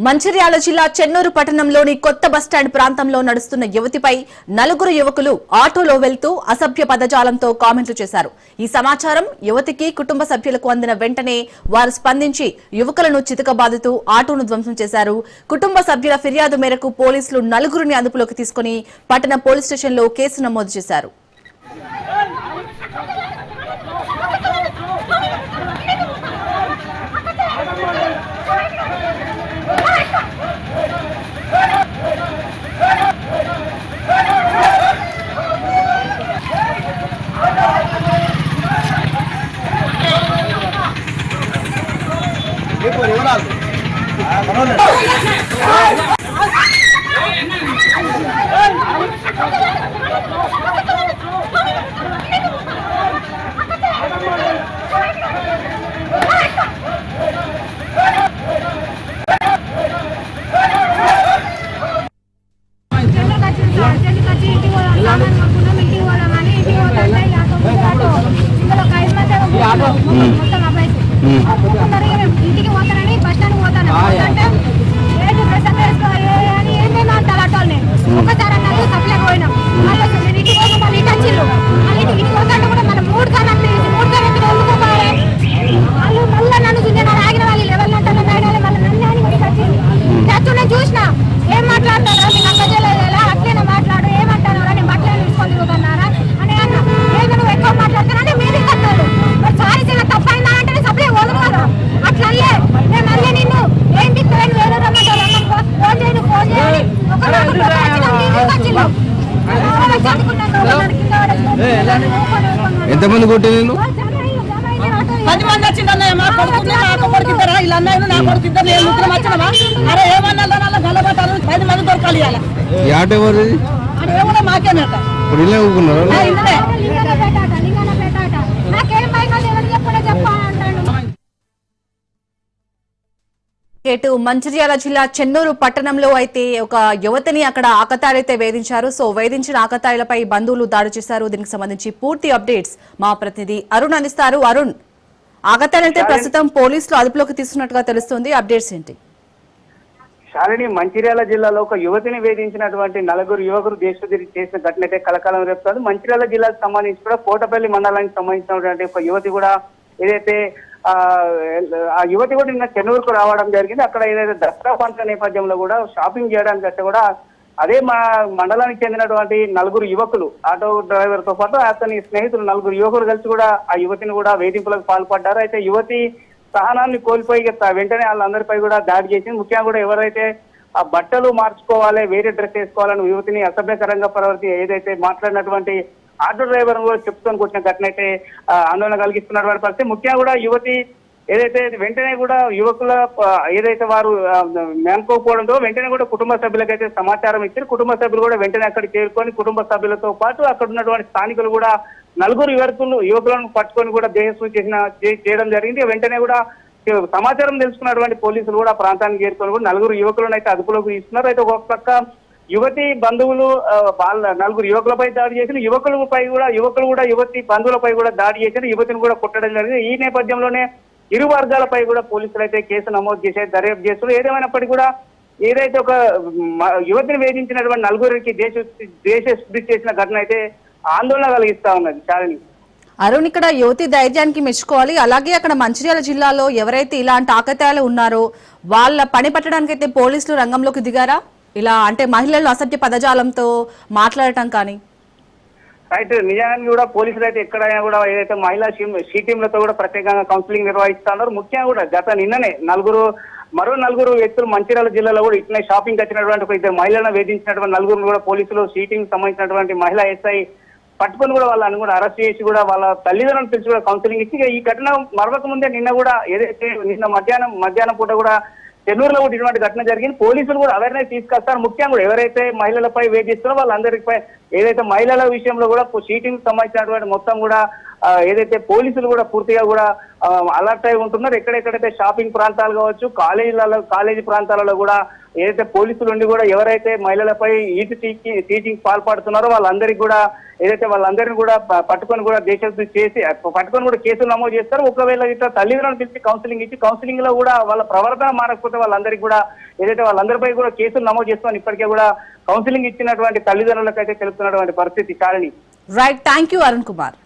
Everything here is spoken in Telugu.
మంచిర్యాల జిల్లా చెన్నూరు పట్టణంలోని కొత్త బస్టాండ్ ప్రాంతంలో నడుస్తున్న యువతిపై నలుగురు యువకులు ఆటోలో వెళ్తూ అసభ్య పదజాలంతో కామెంట్లు చేశారు. ఈ సమాచారం యువతికి కుటుంబ సభ్యులకు అందిన వెంటనే వారు స్పందించి యువకులను చితకబాదుతూ ఆటోను ధ్వంసం చేశారు. కుటుంబ సభ్యుల ఫిర్యాదు మేరకు పోలీసులు నలుగురిని అదుపులోకి తీసుకుని పట్టణ పోలీస్ స్టేషన్లో కేసు నమోదు చేశారు. ఇంటికి పోతానని బస్ స్టాండ్ పోతాను అంటే ఏంటి ప్రశ్న వేసుకోవాలి ఏమేమి అంటారు అటోల్ని ఒకసారి అన్నారు సప్లైకి పోయినాం మళ్ళీ ఇంటికి పోతే మళ్ళీ ఇటు వచ్చిళ్ళు మళ్ళీ ఇంటికి పోతాంటే కూడా మనం మూడు సార్లు వండుకోవాలి వాళ్ళు మళ్ళీ నన్ను చూసి నేను ఆగిన వాళ్ళు ఎవరిని అంటారు మేడాలి మళ్ళీ నన్ను అని ఇంటికి వచ్చింది చచ్చు నేను చూసిన ఏం మాట్లాడతారా మీకు అక్క చేయలేదా అట్లనే మాట్లాడు ఏమంటారా నేను బట్టలు తీసుకొని తిరుగుతున్నారా అని అన్న ఏదో నువ్వు ఎక్కువ మాట్లాడతానంటే మీరే కట్టారు మరి సారీ చిన్న తప్పైందా అంటే సప్లై వదలు కదా అట్లా నేను మళ్ళీ నిన్ను ఏం తిప్పని వేరే రమ్మంటారు ఫోన్ చేయను ఫోన్ చేయాలి ఎంతమంది కొట్టాను 10 మంది వచ్చిందన్న మా కొడుకుని నాకు కొడుకుతారా ఇలా అన్నయ్యను నా కొడుకుతారు నేను ముగ్గురం వచ్చినమా అరే ఏమన్నా గల్లబట్టాలు 10 మంది దొరకాలి ఇవాళ ఈ ఆట ఎవరిది అది ఏమన్నా మాకేనట ఇప్పుడు ఇల్లే ఊరుకున్నారు ఇటు మంచిర్యాల జిల్లా చెన్నూరు పట్టణంలో అయితే ఒక యువతిని అక్కడ ఆకతాయిలైతే వేధించారు. సో వేధించిన ఆకతాయిలపై బంధువులు దాడి చేశారు. దీనికి సంబంధించి పూర్తి అప్డేట్స్ మా ప్రతినిధి అరుణ్ అందిస్తారు. అరుణ్, ఆకతాయిలైతే ప్రస్తుతం పోలీసులు అదుపులోకి తీసుకున్నట్టుగా తెలుస్తుంది. అప్డేట్స్ ఏంటి? శాలిని, మంచిర్యాల జిల్లాలో ఒక యువతిని వేధించినటువంటి నలుగురు యువకులు దేశోద్రి చేసిన ఘటన అయితే కలకాలం రేపుతుంది. మంచిర్యాల జిల్లాకు సంబంధించి కూడా కోటపల్లి మండలానికి సంబంధించినటువంటి ఒక యువతి కూడా ఏదైతే ఆ యువతి కూడా నిన్న చెన్నూరుకు రావడం జరిగింది. అక్కడ ఏదైతే దసరా పండుగ నేపథ్యంలో కూడా షాపింగ్ చేయడానికి వస్తే కూడా అదే మా మండలానికి చెందినటువంటి నలుగురు యువకులు ఆటో డ్రైవర్ తో పాటు అతని స్నేహితులు నలుగురు యువకులు కలిసి కూడా ఆ యువతిని కూడా వేధింపులకు పాల్పడ్డారు. అయితే యువతి సహనాన్ని కోల్పోయి వెంటనే వాళ్ళందరిపై కూడా దాడి చేసింది. ముఖ్యంగా కూడా ఎవరైతే ఆ బట్టలు మార్చుకోవాలి, వేరే డ్రెస్ వేసుకోవాలని యువతిని అసభ్యకరంగా ఏదైతే మాట్లాడినటువంటి ఆటో డ్రైవర్ కూడా చెప్తూ కొట్టిన ఘటన అయితే ఆందోళన కలిగిస్తున్నటువంటి పరిస్థితి. ముఖ్యంగా కూడా యువతి ఏదైతే వెంటనే కూడా యువకుల ఏదైతే వారు మేనుకోకపోవడంతో వెంటనే కూడా కుటుంబ సభ్యులకైతే సమాచారం ఇచ్చారు. కుటుంబ సభ్యులు కూడా వెంటనే అక్కడికి చేరుకొని కుటుంబ సభ్యులతో పాటు అక్కడ ఉన్నటువంటి స్థానికులు కూడా నలుగురు యువకులను పట్టుకొని కూడా దేహశుద్ధి చేయడం జరిగింది. వెంటనే కూడా సమాచారం తెలుసుకున్నటువంటి పోలీసులు కూడా ప్రాంతానికి చేరుకొని కూడా నలుగురు యువకులను అయితే అదుపులోకి తీసుకున్నారు. అయితే ఒక పక్క యువతి బంధువులు వాళ్ళ నలుగురు యువకులపై దాడి చేసిన యువకులు కూడా యువతి బంధువులపై కూడా దాడి చేసిన యువతిని కూడా కొట్టడం జరిగింది. ఈ నేపథ్యంలోనే ఇరు వర్గాలపై కూడా పోలీసులు అయితే కేసు నమోదు చేసే దర్యాప్తు చేస్తున్నారు. ఏదేమైనప్పటికీ కూడా ఏదైతే ఒక యువతిని వేధించినటువంటి నలుగురికి దేశశుద్ధి చేసిన ఘటన అయితే ఆందోళన కలిగిస్తా ఉన్నది. చాలని అరుణ్, ఇక్కడ యువతి ధైర్యానికి మెచ్చుకోవాలి. అలాగే అక్కడ మంచిర్యాల జిల్లాలో ఎవరైతే ఇలాంటి ఆకతాయాలు ఉన్నారో వాళ్ళ పని పట్టడానికి అయితే పోలీసులు రంగంలోకి దిగారా? ఇలా అంటే మహిళలు అసభ్య పదజాలంతో మాట్లాడటం కానీ రైట్, నిజానికి కూడా పోలీసులు అయితే ఎక్కడైనా కూడా ఏదైతే మహిళా షీ టీంలతో కూడా ప్రత్యేకంగా కౌన్సిలింగ్ నిర్వహిస్తున్నారు. ముఖ్యంగా కూడా గత నిన్ననే మరో నలుగురు వ్యక్తులు మంచిర్యాల జిల్లాలో కూడా ఇట్లనే షాపింగ్ వచ్చినటువంటి ఒక ఇద్దరు మహిళలను వేధించినటువంటి నలుగురు కూడా పోలీసులు షీ టీం సంబంధించినటువంటి మహిళా ఎస్ఐ పట్టుకొని కూడా వాళ్ళని కూడా అరెస్ట్ చేసి కూడా వాళ్ళ తల్లిదండ్రులను పిలిచి కూడా కౌన్సిలింగ్ ఇచ్చి ఈ ఘటన మరొక ముందే నిన్న కూడా ఏదైతే నిన్న మధ్యాహ్నం పూట కూడా చెన్నూరులో కూడా ఇటువంటి ఘటన జరిగింది. పోలీసులు కూడా అవేర్నెస్ తీసుకొస్తారు. ముఖ్యంగా కూడా ఎవరైతే మహిళలపై వేధిస్తున్నారో వాళ్ళందరిపై ఏదైతే మహిళల విషయంలో కూడా షీటింగ్ సంబంధించినటువంటి మొత్తం కూడా ఏదైతే పోలీసులు కూడా పూర్తిగా కూడా అలర్ట్ అయి ఉంటున్నారు. ఎక్కడెక్కడైతే షాపింగ్ ప్రాంతాలు కావచ్చు, కాలేజీ ప్రాంతాలలో కూడా ఏదైతే పోలీసులు ఉండి కూడా ఎవరైతే మహిళలపై ఈటు టీచింగ్ పాల్పడుతున్నారో వాళ్ళందరికీ కూడా ఏదైతే వాళ్ళందరినీ కూడా పట్టుకొని కూడా దేశం చేసి పట్టుకొని కూడా కేసులు నమోదు చేస్తారు. ఒకవేళ ఇట్లా తల్లిదండ్రులను పిలిచి కౌన్సిలింగ్ ఇచ్చి కౌన్సిలింగ్ లో కూడా వాళ్ళ ప్రవర్తన మారకపోతే వాళ్ళందరికీ కూడా ఏదైతే వాళ్ళందరిపై కూడా కేసులు నమోదు చేస్తామని ఇప్పటికే కూడా కౌన్సిలింగ్ ఇచ్చినటువంటి తల్లిదండ్రులకు అయితే తెలుపుతున్నటువంటి పరిస్థితి. Shalini. Right, thank you Arun Kumar.